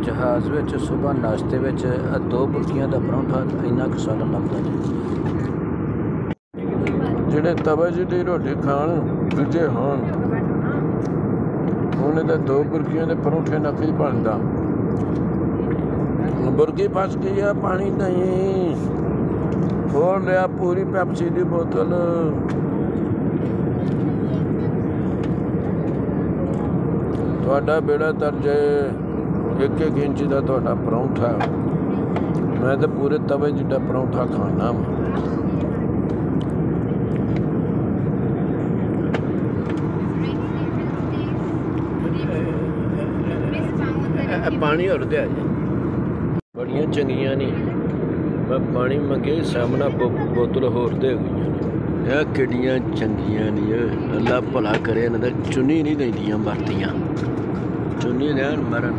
जहाज़ विच सुबह नाश्ते विच 2 बुर्कियां दा परौंठा इन्ना कुछ सारा लगदा जी। ਜਿਹੜੇ ਤਵੇ ਦੀ ਰੋਟੀ ਖਾਣ ਦੂਜੇ ਹੋਣ ਉਹਨੇ ਤਾਂ 2 ਬੁਰਕੀਆਂ ਦੇ ਪਰੌਂਠੇ ਨਾਲ ਕੀ ਬਣਦਾ। ਬੁਰਕੀ ਫਸ ਗਈ ਆ, ਪਾਣੀ ਨਹੀਂ ਖੋਲ ਲਿਆ, ਪੂਰੀ ਪੈਪਸੀ ਦੀ ਬੋਤਲ। ਤੁਹਾਡਾ ਬੇੜਾ ਤਰਜੇ 1-1 ਇੰਚ ਦਾ ਤੁਹਾਡਾ ਪਰੌਂਠਾ, ਮੈਂ ਤਾਂ ਪੂਰੇ ਤਵੇ ਜਿੱਡਾ ਪਰੌਂਠਾ ਖਾਣਾ ਵਾ। पानी और दे जी बड़िया चंगियां नहीं, मैं पानी मंगे सामना बोतल होर दे गई। किड्डियां चंगियां नहीं, अल्लाह भला करे इन्हां दा चुनी नहीं देंदियां मरदियां, चुनी लैन मरन।